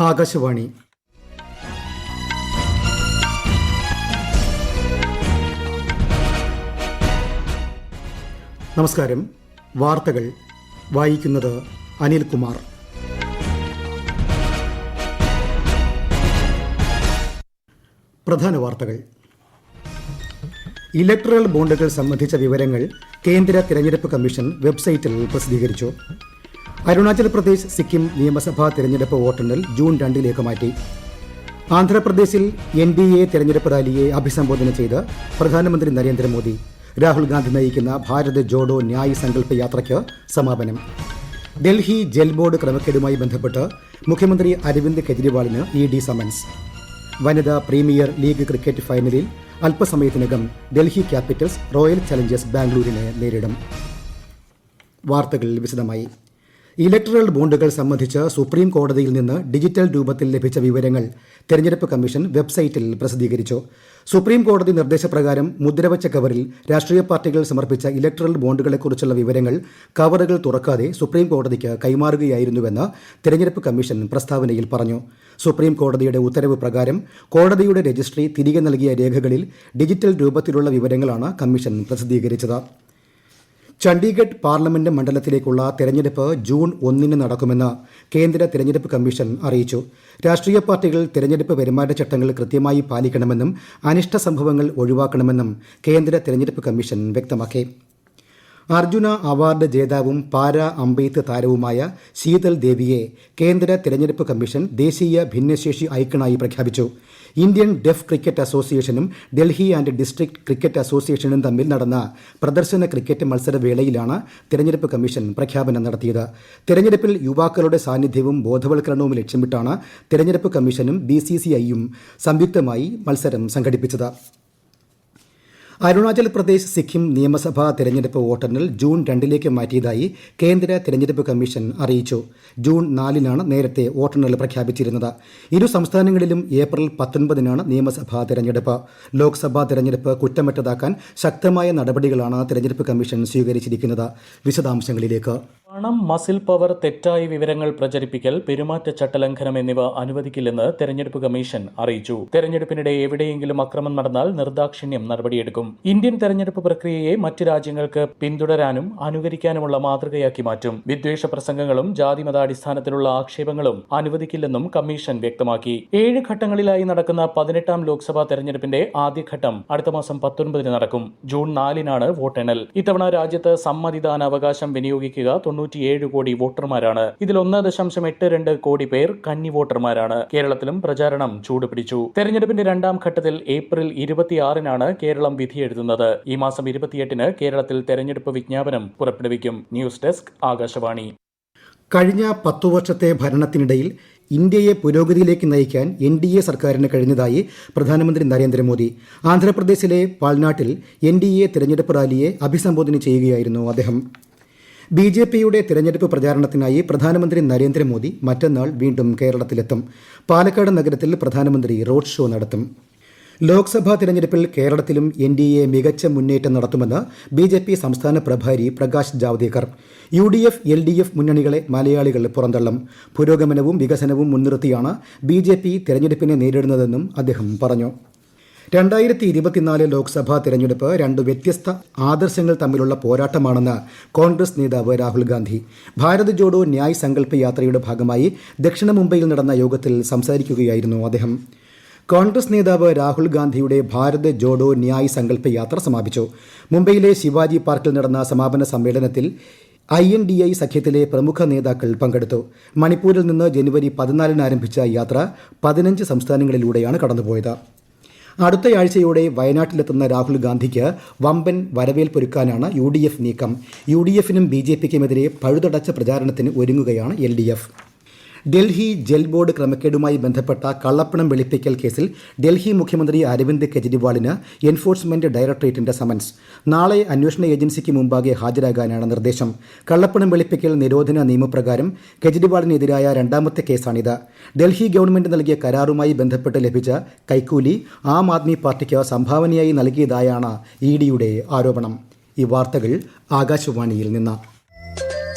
ആകാശവാണി. നമസ്കാരം. വാർത്തകൾ വായിക്കുന്നത് അനിൽകുമാർ. പ്രധാന വാർത്തകൾ. ഇലക്ടറൽ ബോണ്ടുകൾ സംബന്ധിച്ച വിവരങ്ങൾ കേന്ദ്ര തിരഞ്ഞെടുപ്പ് കമ്മീഷൻ വെബ്സൈറ്റിൽ പ്രസിദ്ധീകരിച്ചു. അരുണാചൽ പ്രദേശ് സിക്കിം നിയമസഭാ തിരഞ്ഞെടുപ്പ് വോട്ടെണ്ണൽ ജൂൺ 2 മാറ്റി. ആന്ധ്രാപ്രദേശിൽ NDA തിരഞ്ഞെടുപ്പ് റാലിയെ അഭിസംബോധന ചെയ്ത് പ്രധാനമന്ത്രി നരേന്ദ്രമോദി. രാഹുൽ ഗാന്ധി നയിക്കുന്ന ഭാരത് ജോഡോ ന്യായ് സങ്കല്പ് യാത്രയ്ക്ക് സമാപനം. ഡൽഹി ജൽ ബോർഡ് ക്രമക്കേടുമായി ബന്ധപ്പെട്ട് മുഖ്യമന്ത്രി അരവിന്ദ് കെജ്രിവാളിന് ED സമൻസ്. വനിതാ പ്രീമിയർ ലീഗ് ക്രിക്കറ്റ് ഫൈനലിൽ അല്പസമയത്തിനകം ഡൽഹി ക്യാപിറ്റൽസ് റോയൽ ചലഞ്ചേഴ്സ് ബാംഗ്ലൂരിനെ നേരിടും. വാർത്തകൾ വിശദമായി. ഇലക്ടറൽ ബോണ്ടുകൾ സംബന്ധിച്ച് സുപ്രീം കോടതിയിൽ നിന്ന് ഡിജിറ്റൽ രൂപത്തിൽ ലഭിച്ച വിവരങ്ങൾ തെരഞ്ഞെടുപ്പ് കമ്മീഷൻ വെബ്സൈറ്റിൽ പ്രസിദ്ധീകരിച്ചു. സുപ്രീം കോടതി നിർദ്ദേശപ്രകാരം മുദ്രവച്ച കവറിൽ രാഷ്ട്രീയ പാർട്ടികൾ സമർപ്പിച്ച ഇലക്ടറൽ ബോണ്ടുകളെക്കുറിച്ചുള്ള വിവരങ്ങൾ കവറുകൾ തുറക്കാതെ സുപ്രീം കോടതിക്ക് കൈമാറുകയായിരുന്നുവെന്ന് തെരഞ്ഞെടുപ്പ് കമ്മീഷൻ പ്രസ്താവനയിൽ പറഞ്ഞു. സുപ്രീം കോടതിയുടെ ഉത്തരവ് പ്രകാരം കോടതിയുടെ രജിസ്ട്രി തിരികെ നൽകിയ രേഖകളിൽ ഡിജിറ്റൽ രൂപത്തിലുള്ള വിവരങ്ങളാണ് കമ്മീഷൻ പ്രസിദ്ധീകരിച്ചത്. ചണ്ഡീഗഡ് പാർലമെന്റ് മണ്ഡലത്തിലേക്കുള്ള തെരഞ്ഞെടുപ്പ് ജൂൺ 1 നടക്കുമെന്ന് കേന്ദ്ര തെരഞ്ഞെടുപ്പ് കമ്മീഷൻ അറിയിച്ചു. രാഷ്ട്രീയ പാർട്ടികൾ തെരഞ്ഞെടുപ്പ് പെരുമാറ്റച്ചട്ടങ്ങൾ കൃത്യമായി പാലിക്കണമെന്നും അനിഷ്ട സംഭവങ്ങൾ ഒഴിവാക്കണമെന്നും കേന്ദ്ര തെരഞ്ഞെടുപ്പ് കമ്മീഷൻ വ്യക്തമാക്കി. അർജുന അവാർഡ് ജേതാവും പാരാ അമ്പെയ്ത്ത് താരവുമായ ശീതൽ ദേവിയെ കേന്ദ്ര തെരഞ്ഞെടുപ്പ് കമ്മീഷൻ ദേശീയ ഭിന്നശേഷി ഐക്കണായി പ്രഖ്യാപിച്ചു. ഇന്ത്യൻ ഡെഫ് ക്രിക്കറ്റ് അസോസിയേഷനും ഡൽഹി ആൻഡ് ഡിസ്ട്രിക്ട് ക്രിക്കറ്റ് അസോസിയേഷനും തമ്മിൽ നടന്ന പ്രദർശന ക്രിക്കറ്റ് മത്സരവേളയിലാണ് തെരഞ്ഞെടുപ്പ് കമ്മീഷൻ പ്രഖ്യാപനം നടത്തിയത്. തെരഞ്ഞെടുപ്പിൽ യുവാക്കളുടെ സാന്നിധ്യവും ബോധവൽക്കരണവും ലക്ഷ്യമിട്ടാണ് തെരഞ്ഞെടുപ്പ് കമ്മീഷനും BCCIയും സംയുക്തമായി മത്സരം സംഘടിപ്പിച്ചത്. അരുണാചൽ പ്രദേശ് സിക്കിം നിയമസഭാ തെരഞ്ഞെടുപ്പ് വോട്ടെണ്ണൽ ജൂൺ 2 മാറ്റിയതായി കേന്ദ്ര തെരഞ്ഞെടുപ്പ് കമ്മീഷൻ അറിയിച്ചു. ജൂൺ 4 നേരത്തെ വോട്ടെണ്ണൽ പ്രഖ്യാപിച്ചിരുന്നത്. ഇരു സംസ്ഥാനങ്ങളിലും ഏപ്രിൽ 19 നിയമസഭാ തെരഞ്ഞെടുപ്പ്. ലോക്സഭാ തെരഞ്ഞെടുപ്പ് കുറ്റമറ്റതാക്കാൻ ശക്തമായ നടപടികളാണ് തെരഞ്ഞെടുപ്പ് കമ്മീഷൻ സ്വീകരിച്ചിരിക്കുന്നത്. വിശദാംശങ്ങളിലേക്ക്. പണം, മസിൽ പവർ, തെറ്റായ വിവരങ്ങൾ പ്രചരിപ്പിക്കൽ, പെരുമാറ്റച്ചട്ടലംഘനം എന്നിവ അനുവദിക്കില്ലെന്ന് തെരഞ്ഞെടുപ്പ് കമ്മീഷൻ അറിയിച്ചു. തെരഞ്ഞെടുപ്പിനിടെ എവിടെയെങ്കിലും അക്രമം നടന്നാൽ നിർദാക്ഷിണ്യം നടപടിയെടുക്കും. ഇന്ത്യൻ തെരഞ്ഞെടുപ്പ് പ്രക്രിയയെ മറ്റ് രാജ്യങ്ങൾക്ക് പിന്തുടരാനും അനുകരിക്കാനുമുള്ള മാതൃകയാക്കി മാറ്റും. വിദ്വേഷ പ്രസംഗങ്ങളും ജാതിമതാടിസ്ഥാനത്തിലുള്ള ആക്ഷേപങ്ങളും അനുവദിക്കില്ലെന്നും കമ്മീഷൻ വ്യക്തമാക്കി. 7 ഘട്ടങ്ങളിലായി നടക്കുന്ന 18ാം ലോക്സഭാ തെരഞ്ഞെടുപ്പിന്റെ ആദ്യഘട്ടം അടുത്ത മാസം 19 നടക്കും. ജൂൺ 4 വോട്ടെണ്ണൽ. ഇത്തവണ രാജ്യത്ത് സമ്മതിദാനാവകാശം വിനിയോഗിക്കുക 97 കോടി വോട്ടർമാരാണ്. ഇതിൽ 1.82 കോടി പേർ കന്നി വോട്ടർമാരാണ്. കേരളത്തിലും പ്രചാരണം ചൂടുപിടിച്ചു. തെരഞ്ഞെടുപ്പിന്റെ 2ാം ഘട്ടത്തിൽ ഏപ്രിൽ 26 കേരളം വിധിയെഴുതുന്നത്. ഈ മാസം 28 കേരളത്തിൽ തെരഞ്ഞെടുപ്പ് വിജ്ഞാപനം പുറപ്പെടുവിക്കും. News desk, Akashvani. കഴിഞ്ഞ 10 വർഷത്തെ ഭരണത്തിനിടയിൽ ഇന്ത്യയെ പുരോഗതിയിലേക്ക് നയിക്കാൻ NDA സർക്കാരിന് കഴിഞ്ഞതായി പ്രധാനമന്ത്രി നരേന്ദ്രമോദി. ആന്ധ്രാപ്രദേശിലെ പാൽനാട്ടിൽ NDA തിരഞ്ഞെടുപ്പ് റാലിയെ അഭിസംബോധന ചെയ്യുകയായിരുന്നു അദ്ദേഹം. BJPയുടെ തിരഞ്ഞെടുപ്പ് പ്രചാരണത്തിനായി പ്രധാനമന്ത്രി നരേന്ദ്രമോദി മറ്റന്നാൾ വീണ്ടും കേരളത്തിലെത്തും. പാലക്കാട് നഗരത്തിൽ പ്രധാനമന്ത്രി റോഡ് ഷോ നടത്തും. ലോക്സഭാ തിരഞ്ഞെടുപ്പിൽ കേരളത്തിലും NDA മികച്ച മുന്നേറ്റം നടത്തുമെന്ന് BJP സംസ്ഥാന പ്രഭാരി പ്രകാശ് ജാവ്ദേക്കർ. UDF, LDF മുന്നണികളെ മലയാളികൾ പുറന്തള്ളും. പുരോഗമനവും വികസനവും മുൻനിർത്തിയാണ് BJP തിരഞ്ഞെടുപ്പിനെ നേരിടുന്നതെന്നും അദ്ദേഹം പറഞ്ഞു. 2024 ലോക്സഭാ തിരഞ്ഞെടുപ്പ് 2 വ്യത്യസ്ത ആദർശങ്ങൾ തമ്മിലുള്ള പോരാട്ടമാണെന്ന് കോൺഗ്രസ് നേതാവ് രാഹുൽ ഗാന്ധി. ഭാരത് ജോഡോ ന്യായ് സങ്കല്പ് യാത്രയുടെ ഭാഗമായി ദക്ഷിണ മുംബൈയിൽ നടന്ന യോഗത്തിൽ സംസാരിക്കുകയായിരുന്നു അദ്ദേഹം. കോൺഗ്രസ് നേതാവ് രാഹുൽ ഗാന്ധിയുടെ ഭാരത് ജോഡോ ന്യായ് സങ്കല്പ് യാത്ര സമാപിച്ചു. മുംബൈയിലെ ശിവാജി പാർക്കിൽ നടന്ന സമാപന സമ്മേളനത്തിൽ INDI സഖ്യത്തിലെ പ്രമുഖ നേതാക്കൾ പങ്കെടുത്തു. മണിപ്പൂരിൽ നിന്ന് ജനുവരി 14 ആരംഭിച്ച യാത്ര 15 സംസ്ഥാനങ്ങളിലൂടെയാണ് കടന്നുപോയത്. അടുത്തയാഴ്ചയോടെ വയനാട്ടിലെത്തുന്ന രാഹുൽ ഗാന്ധിക്ക് വമ്പൻ വരവേൽപ്പൊരുക്കാനാണ് UDF നീക്കം. UDFനും BJPക്കുമെതിരെ പഴുതടച്ച പ്രചാരണത്തിന് ഒരുങ്ങുകയാണ് LDF. ഡൽഹി ജൽ ബോർഡ് ക്രമക്കേടുമായി ബന്ധപ്പെട്ട കള്ളപ്പണം വെളുപ്പിക്കൽ കേസിൽ ഡൽഹി മുഖ്യമന്ത്രി അരവിന്ദ് കെജ്രിവാളിന് എൻഫോഴ്സ്മെന്റ് ഡയറക്ടറേറ്റിന്റെ സമൻസ്. നാളെ അന്വേഷണ ഏജൻസിക്ക് മുമ്പാകെ ഹാജരാകാനാണ് നിർദ്ദേശം. കള്ളപ്പണം വെളുപ്പിക്കൽ നിരോധന നിയമപ്രകാരം കെജ്രിവാളിനെതിരായ 2ാമത്തെ കേസാണിത്. ഡൽഹി ഗവൺമെന്റ് നൽകിയ കരാറുമായി ബന്ധപ്പെട്ട് ലഭിച്ച കൈക്കൂലി ആം ആദ്മി പാർട്ടിക്ക് സംഭാവനയായി നൽകിയതായാണ് EDയുടെ ആരോപണം. ഈ വാർത്തകൾ ആകാശവാണിയിൽ നിന്ന്.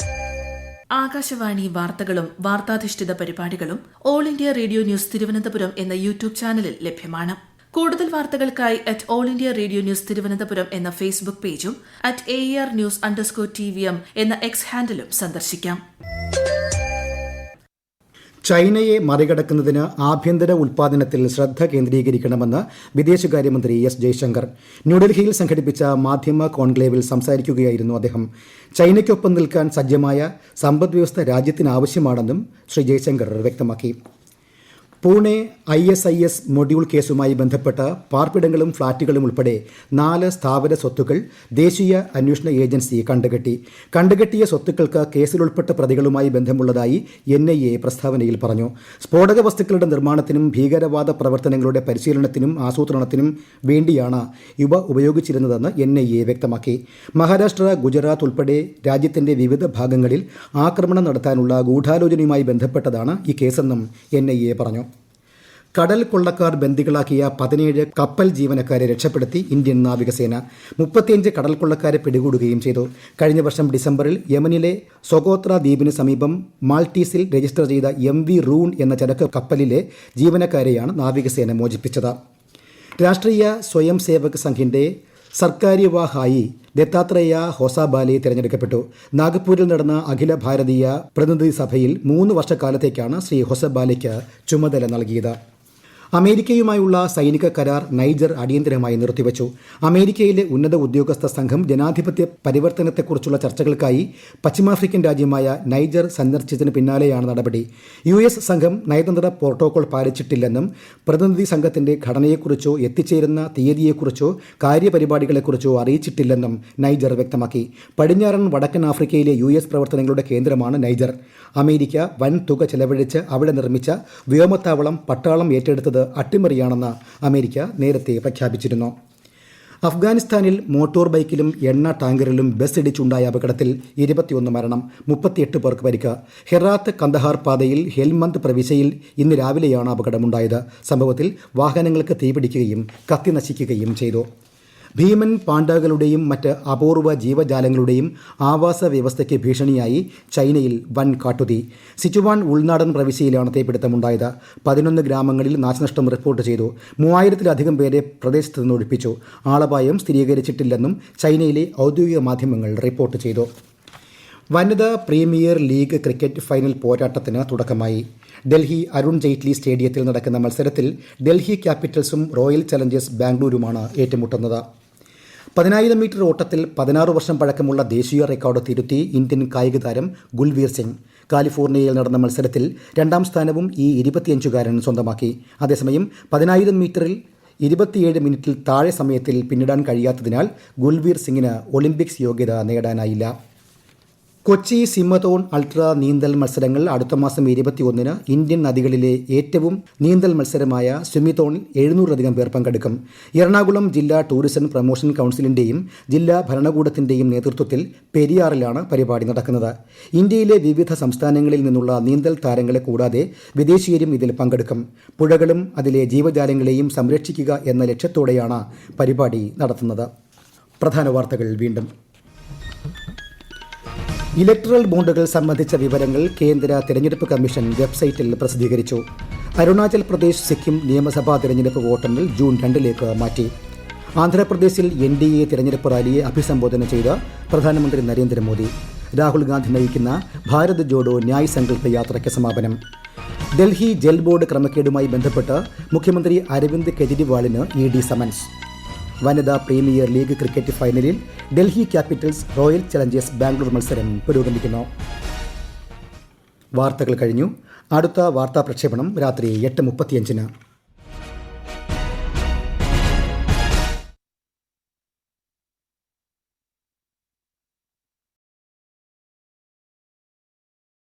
ആകാശവാണി വാർത്തകളും വാർത്താധിഷ്ഠിത പരിപാടികളും all India radio news Thiruvananthapuram എന്ന യൂട്യൂബ് ചാനലിൽ ലഭ്യമാണ്. കൂടുതൽ വാർത്തകൾക്കായി @all India radio news Thiruvananthapuram എന്ന ഫേസ്ബുക്ക് പേജും @AER_News_TVM എന്ന എക്സ് ഹാൻഡിലും സന്ദർശിക്കാം. ചൈനയെ മറികടക്കുന്നതിന് ആഭ്യന്തര ഉൽപ്പാദനത്തിൽ ശ്രദ്ധ കേന്ദ്രീകരിക്കണമെന്ന് വിദേശകാര്യമന്ത്രി എസ് ജയശങ്കർ ന്യൂഡൽഹിയിൽ സംഘടിപ്പിച്ച മാധ്യമ കോൺക്ലേവിൽ സംസാരിക്കുകയായിരുന്നു അദ്ദേഹം. ചൈനയ്ക്കൊപ്പം നിൽക്കാൻ സജ്ജമായ സമ്പദ്വ്യവസ്ഥ രാജ്യത്തിനാവശ്യമാണെന്നും ശ്രീ ജയശങ്കർ വ്യക്തമാക്കി. പൂനെ ISIS മൊഡ്യൂൾ കേസുമായി ബന്ധപ്പെട്ട പാർപ്പിടങ്ങളും ഫ്ളാറ്റുകളും ഉൾപ്പെടെ 4 സ്ഥാവര സ്വത്തുക്കൾ ദേശീയ അന്വേഷണ ഏജൻസി കണ്ടുകെട്ടിയ സ്വത്തുക്കൾക്ക് കേസിലുൾപ്പെട്ട പ്രതികളുമായി ബന്ധമുള്ളതായി NIA പ്രസ്താവനയിൽ പറഞ്ഞു. സ്ഫോടക വസ്തുക്കളുടെ നിർമ്മാണത്തിനും ഭീകരവാദ പ്രവർത്തനങ്ങളുടെ പരിശീലനത്തിനും ആസൂത്രണത്തിനും വേണ്ടിയാണ് ഇവ ഉപയോഗിച്ചിരുന്നതെന്ന് NIA വ്യക്തമാക്കി. മഹാരാഷ്ട്ര, ഗുജറാത്ത് ഉൾപ്പെടെ രാജ്യത്തിന്റെ വിവിധ ഭാഗങ്ങളിൽ ആക്രമണം നടത്താനുള്ള ഗൂഢാലോചനയുമായി ബന്ധപ്പെട്ടതാണ് ഈ കേസെന്നും NIA പറഞ്ഞു. കടൽ കൊള്ളക്കാർ ബന്ദികളാക്കിയ 17 കപ്പൽ ജീവനക്കാരെ രക്ഷപ്പെടുത്തി ഇന്ത്യൻ നാവികസേന. 35 കടൽ കൊള്ളക്കാരെ പിടികൂടുകയും ചെയ്തു. കഴിഞ്ഞ വർഷം ഡിസംബറിൽ യമനിലെ സൊഗോത്ര ദ്വീപിന് സമീപം മാൾട്ടീസിൽ രജിസ്റ്റർ ചെയ്ത MV റൂൺ എന്ന ചരക്ക് കപ്പലിലെ ജീവനക്കാരെയാണ് നാവികസേന മോചിപ്പിച്ചത്. രാഷ്ട്രീയ സ്വയം സേവക് സംഘിന്റെ സർക്കാര്യവാഹായി ദത്താത്രേയ ഹോസാബാലെ തിരഞ്ഞെടുക്കപ്പെട്ടു. നാഗ്പൂരിൽ നടന്ന അഖില ഭാരതീയ പ്രതിനിധി സഭയിൽ 3 വർഷക്കാലത്തേക്കാണ് ശ്രീ ഹൊസബാലയ്ക്ക് ചുമതല നൽകിയത്. അമേരിക്കയുമായുള്ള സൈനിക കരാർ നൈജർ അടിയന്തരമായി നിർത്തിവച്ചു. അമേരിക്കയിലെ ഉന്നത ഉദ്യോഗസ്ഥ സംഘം ജനാധിപത്യ പരിവർത്തനത്തെക്കുറിച്ചുള്ള ചർച്ചകൾക്കായി പശ്ചിമാഫ്രിക്കൻ രാജ്യമായ നൈജർ സന്ദർശിച്ചതിന് പിന്നാലെയാണ് നടപടി. US സംഘം നയതന്ത്ര പ്രോട്ടോകോൾ പാലിച്ചിട്ടില്ലെന്നും പ്രതിനിധി സംഘത്തിന്റെ ഘടനയെക്കുറിച്ചോ എത്തിച്ചേരുന്ന തീയതിയെക്കുറിച്ചോ കാര്യപരിപാടികളെക്കുറിച്ചോ അറിയിച്ചിട്ടില്ലെന്നും നൈജർ വ്യക്തമാക്കി. പടിഞ്ഞാറൻ വടക്കൻ ആഫ്രിക്കയിലെ US പ്രവർത്തനങ്ങളുടെ കേന്ദ്രമാണ് നൈജർ. അമേരിക്ക വൻ തുക ചെലവഴിച്ച് അവിടെ നിർമ്മിച്ച വ്യോമത്താവളം പട്ടാളം ഏറ്റെടുത്തത് അട്ടിമറിയാണെന്ന് അമേരിക്ക നേരത്തെ പ്രഖ്യാപിച്ചിരുന്നു. അഫ്ഗാനിസ്ഥാനിൽ മോട്ടോർ ബൈക്കിലും എണ്ണ ടാങ്കറിലും ബസ് ഇടിച്ചുണ്ടായ അപകടത്തിൽ 21 മരണം, 38 പേർക്ക് പരിക്ക്. ഹെറാത്ത് കന്ദഹാർ പാതയിൽ ഹെൽമന്ദ് പ്രവിശ്യയിൽ ഇന്ന് രാവിലെയാണ് അപകടമുണ്ടായത്. സംഭവത്തിൽ വാഹനങ്ങൾക്ക് തീപിടിക്കുകയും കത്തിനശിക്കുകയും ചെയ്തു. ഭീമൻ പാണ്ഡകളുടെയും മറ്റ് അപൂർവ ജീവജാലങ്ങളുടെയും ആവാസ വ്യവസ്ഥയ്ക്ക് ഭീഷണിയായി ചൈനയിൽ വൻ കാട്ടുതീ. സിച്ചുവാൻ ഉൾനാടൻ പ്രവിശ്യയിലാണ് തീപിടുത്തമുണ്ടായത്. 11 ഗ്രാമങ്ങളിൽ നാശനഷ്ടം റിപ്പോർട്ട് ചെയ്തു. 3000-ലധികം പേരെ പ്രദേശത്ത് നിന്ന് ഒഴിപ്പിച്ചു. ആളപായം സ്ഥിരീകരിച്ചിട്ടില്ലെന്നും ചൈനയിലെ ഔദ്യോഗിക മാധ്യമങ്ങൾ റിപ്പോർട്ട് ചെയ്തു. വനിതാ പ്രീമിയർ ലീഗ് ക്രിക്കറ്റ് ഫൈനൽ പോരാട്ടത്തിന് തുടക്കമായി. ഡൽഹി അരുൺ ജെയ്റ്റ്ലി സ്റ്റേഡിയത്തിൽ നടക്കുന്ന മത്സരത്തിൽ ഡൽഹി ക്യാപിറ്റൽസും റോയൽ ചലഞ്ചേഴ്സ് ബാംഗ്ലൂരുമാണ് ഏറ്റുമുട്ടുന്നത്. 10,000 മീറ്റർ ഓട്ടത്തിൽ 16 വർഷം പഴക്കമുള്ള ദേശീയ റെക്കോർഡ് തിരുത്തി ഇന്ത്യൻ കായിക താരം ഗുൽവീർ സിംഗ്. കാലിഫോർണിയയിൽ നടന്ന മത്സരത്തിൽ 2ാം സ്ഥാനവും ഈ 25-കാരൻ സ്വന്തമാക്കി. അതേസമയം 10,000 മീറ്ററിൽ 27 മിനിറ്റിൽ താഴെ സമയത്തിൽ പിന്നിടാൻ കഴിയാത്തതിനാൽ ഗുൽവീർ സിംഗിന് ഒളിമ്പിക്സ് യോഗ്യത നേടാനായില്ല. കൊച്ചി സിമതോൺ അൾട്രാ നീന്തൽ മത്സരങ്ങൾ അടുത്ത മാസം 21-ന് ഇന്ത്യൻ നദികളിലെ ഏറ്റവും നീന്തൽ മത്സരമായ സ്വിമിതോണിൽ 700-ലധികം പേർ പങ്കെടുക്കും. എറണാകുളം ജില്ലാ ടൂറിസം പ്രൊമോഷൻ കൗൺസിലിന്റെയും ജില്ലാ ഭരണകൂടത്തിന്റെയും നേതൃത്വത്തിൽ പെരിയാറിലാണ് പരിപാടി നടക്കുന്നത്. ഇന്ത്യയിലെ വിവിധ സംസ്ഥാനങ്ങളിൽ നിന്നുള്ള നീന്തൽ താരങ്ങളെ കൂടാതെ വിദേശീയരും ഇതിൽ പങ്കെടുക്കും. പുഴകളും അതിലെ ജീവജാലങ്ങളെയും സംരക്ഷിക്കുക എന്ന ലക്ഷ്യത്തോടെയാണ് പരിപാടി നടത്തുന്നത്. പ്രധാന വാർത്തകൾ വീണ്ടും. ഇലക്ട്രൽ ബോണ്ടുകൾ സംബന്ധിച്ച വിവരങ്ങൾ കേന്ദ്ര തെരഞ്ഞെടുപ്പ് കമ്മീഷൻ വെബ്സൈറ്റിൽ പ്രസിദ്ധീകരിച്ചു. അരുണാചൽ പ്രദേശ് സിക്കിം നിയമസഭാ തെരഞ്ഞെടുപ്പ് വോട്ടെണ്ണൽ ജൂൺ 2-ലേക്ക് മാറ്റി. ആന്ധ്രാപ്രദേശിൽ NDA തെരഞ്ഞെടുപ്പ് റാലിയെ അഭിസംബോധന ചെയ്ത പ്രധാനമന്ത്രി നരേന്ദ്രമോദി. രാഹുൽ ഗാന്ധി നയിക്കുന്ന ഭാരത് ജോഡോ ന്യായ് സങ്കല്പ യാത്രയ്ക്ക് സമാപനം. ഡൽഹി ജൽ ബോർഡ് ക്രമക്കേടുമായി ബന്ധപ്പെട്ട് മുഖ്യമന്ത്രി അരവിന്ദ് കെജ്രിവാളിന് ED സമൻസ്. വനിതാ പ്രീമിയർ ലീഗ് ക്രിക്കറ്റ് ഫൈനലിൽ Delhi Capitals royal Challengers Bangalore മത്സരം പുരോഗമിക്കുന്നു. വാർത്തകൾ കഴിഞ്ഞു. അടുത്ത വാർത്താ പ്രക്ഷേപണം രാത്രി 8:35-ന്.